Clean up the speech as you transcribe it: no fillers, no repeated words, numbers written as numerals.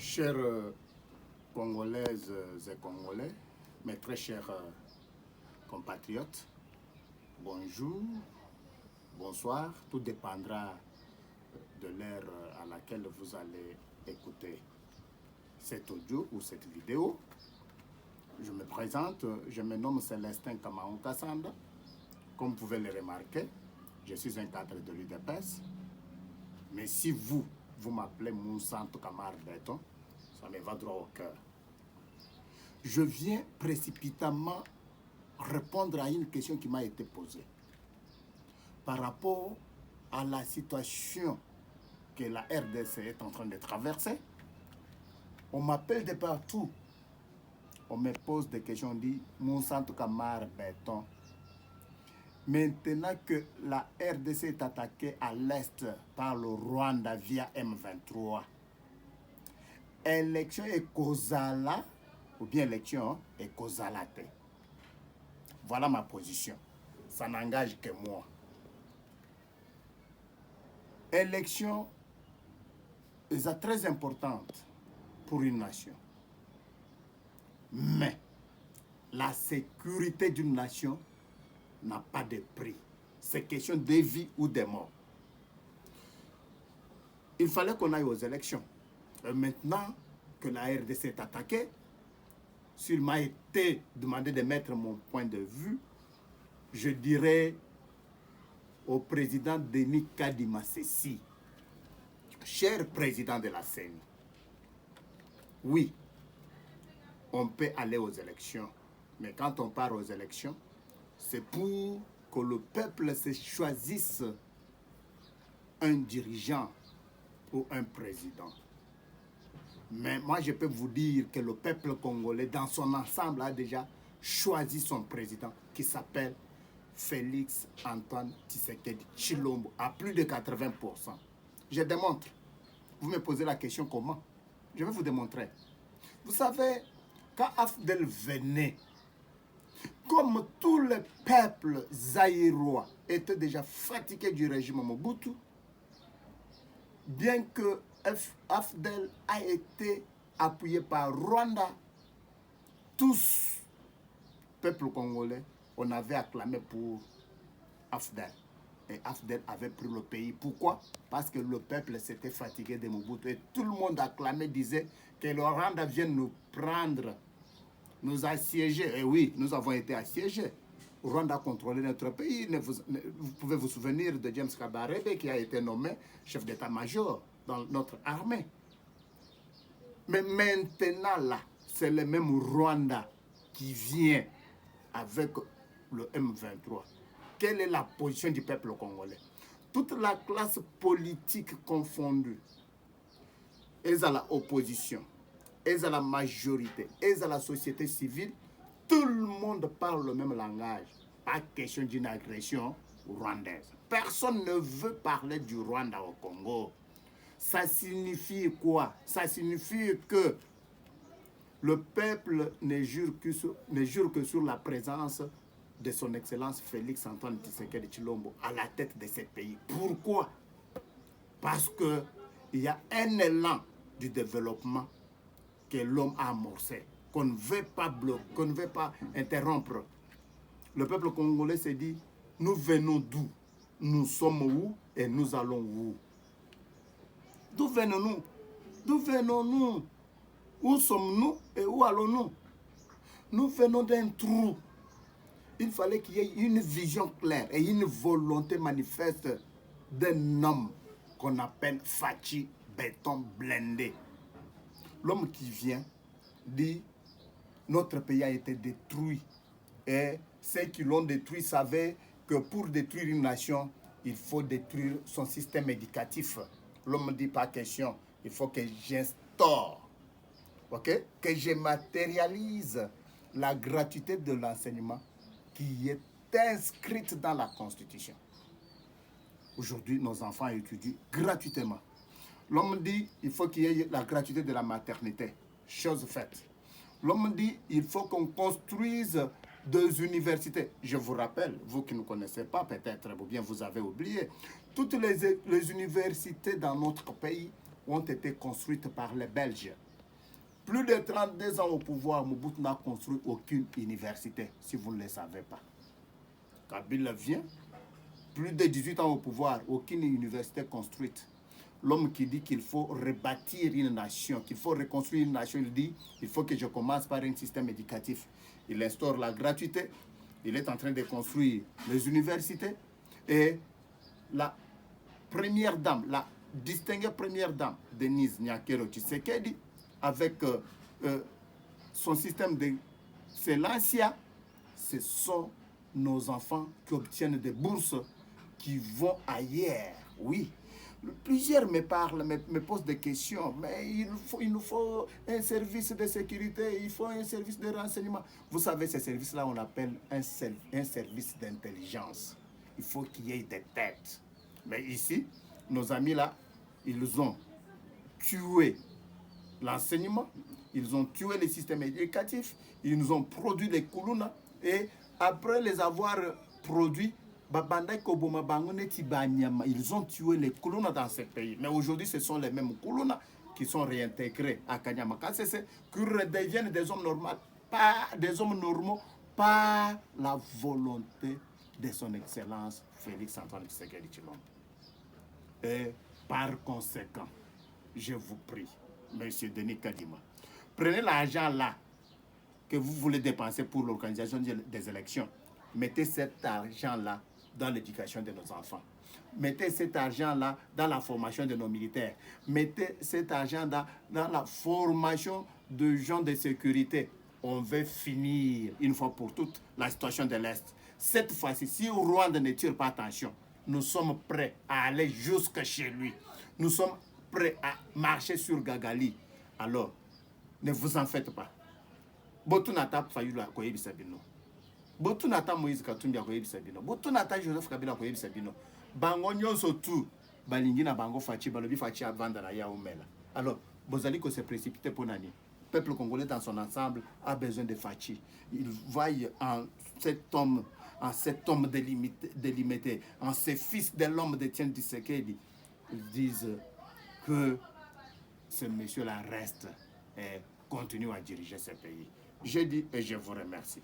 Chères Congolaises et Congolais, mes très chers compatriotes, bonjour, bonsoir, tout dépendra de l'heure à laquelle vous allez écouter cet audio ou cette vidéo. Je me présente, je me nomme Célestin Kamaon Kassanda. Comme vous pouvez le remarquer, je suis un cadre de l'UDPS. Mais si vous m'appelez Moussanto Kamar Béton, ça me va droit au cœur. Je viens précipitamment répondre à une question qui m'a été posée par rapport à la situation que la RDC est en train de traverser. On m'appelle de partout. On me pose des questions, on dit Moussanto Kamar Béton. Maintenant que la RDC est attaquée à l'est par le Rwanda via M23, élection et Kozala, ou bien élection et Kozalate. Voilà ma position. Ça n'engage que moi. Élection est très importante pour une nation. Mais la sécurité d'une nation n'a pas de prix. C'est question de vie ou de mort. Il fallait qu'on aille aux élections. Et maintenant que la RDC est attaquée, s'il m'a été demandé de mettre mon point de vue, je dirais au président Denis Kadima Sessi, cher président de la CENI, oui, on peut aller aux élections. Mais quand on part aux élections, c'est pour que le peuple se choisisse un dirigeant ou un président. Mais moi, je peux vous dire que le peuple congolais, dans son ensemble, a déjà choisi son président, qui s'appelle Félix Antoine Tshisekedi Tshilombo, à plus de 80%. Je démontre. Vous me posez la question comment? Je vais vous démontrer. Vous savez, quand Afdel venait, comme tout le peuple zaïrois était déjà fatigué du régime Mobutu, bien que Afdel a été appuyé par Rwanda, tous, peuple congolais, on avait acclamé pour Afdel. Et Afdel avait pris le pays. Pourquoi? Parce que le peuple s'était fatigué de Mobutu. Et tout le monde acclamait, disait que le Rwanda vient nous prendre, nous assiéger. Et oui, nous avons été assiégés. Rwanda a contrôlé notre pays. Vous pouvez vous souvenir de James Kabarebe qui a été nommé chef d'état-major dans notre armée. Mais maintenant, là, c'est le même Rwanda qui vient avec le M23. Quelle est la position du peuple congolais? Toute la classe politique confondue, ils à l'opposition, ils à la majorité, ils à la société civile, tout le monde parle le même langage. Pas question d'une agression rwandaise. Personne ne veut parler du Rwanda au Congo. Ça signifie quoi? Ça signifie que le peuple ne jure que sur la présence de son Excellence Félix Antoine Tshisekedi Tshilombo à la tête de ce pays. Pourquoi? Parce qu'il y a un élan du développement que l'homme a amorcé, qu'on ne veut pas bloquer, qu'on ne veut pas interrompre. Le peuple congolais s'est dit, nous venons d'où? Nous sommes où et nous allons où? D'où venons-nous? D'où venons-nous? Où sommes-nous et où allons-nous? Nous venons d'un trou. Il fallait qu'il y ait une vision claire et une volonté manifeste d'un homme qu'on appelle Fachi Béton Blindé. L'homme qui vient dit, notre pays a été détruit. Et ceux qui l'ont détruit savaient que pour détruire une nation, il faut détruire son système éducatif. L'homme dit pas question, il faut que j'instaure, okay? Que je matérialise la gratuité de l'enseignement qui est inscrite dans la Constitution. Aujourd'hui, nos enfants étudient gratuitement. L'homme dit il faut qu'il y ait la gratuité de la maternité. Chose faite. L'homme dit il faut qu'on construise des universités. Je vous rappelle, vous qui ne connaissez pas peut-être, ou bien vous avez oublié, toutes les universités dans notre pays ont été construites par les Belges. Plus de 32 ans au pouvoir, Mobutu n'a construit aucune université, si vous ne le savez pas. Kabila vient, plus de 18 ans au pouvoir, aucune université construite. L'homme qui dit qu'il faut rebâtir une nation, qu'il faut reconstruire une nation, il dit il faut que je commence par un système éducatif. Il instaure la gratuité, il est en train de construire les universités et la première dame, la distinguée première dame, Denise Nyakero Tshisekedi, avec son système de Selancia, ce sont nos enfants qui obtiennent des bourses qui vont ailleurs. Oui. Plusieurs me parlent, me posent des questions, mais il nous faut un service de sécurité, il faut un service de renseignement. Vous savez, ces services-là, on appelle un service d'intelligence. Il faut qu'il y ait des têtes. Mais ici, nos amis là, ils ont tué l'enseignement, ils ont tué le système éducatif, ils nous ont produit les Kuluna et après les avoir produits, ils ont tué les Kuluna dans ce pays. Mais aujourd'hui, ce sont les mêmes Kuluna qui sont réintégrés à Kanyama Kasese, qui redeviennent des hommes normaux, par la volonté de son Excellence Félix Antoine Tshisekedi Tshilombo. Et par conséquent, je vous prie, Monsieur Denis Kadima, prenez l'argent là que vous voulez dépenser pour l'organisation des élections. Mettez cet argent-là dans l'éducation de nos enfants. Mettez cet argent-là dans la formation de nos militaires. Mettez cet argent-là dans la formation de gens de sécurité. On veut finir, une fois pour toutes, la situation de l'Est. Cette fois-ci, si Rwanda ne tire pas attention, nous sommes prêts à aller jusque chez lui. Nous sommes prêts à marcher sur Gagali. Alors, ne vous en faites pas. Botunata Fayula Koyebi Sabino. Botunata Moïse Katumbi Koyebi Sabino. Botunata Joseph Kabila Koyebi Sabino. Bango nyonso tout. Balingi na bango fachi, balobi fachi avanda na ya umela. Alors, Bozali ko se précipiter pour nani. Le peuple congolais dans son ensemble a besoin de fachi. Il voit en cet homme délimité, en ce fils de l'homme de Etienne Tshisekedi. Ils disent que ce monsieur-là reste et continue à diriger ce pays. Je dis et je vous remercie.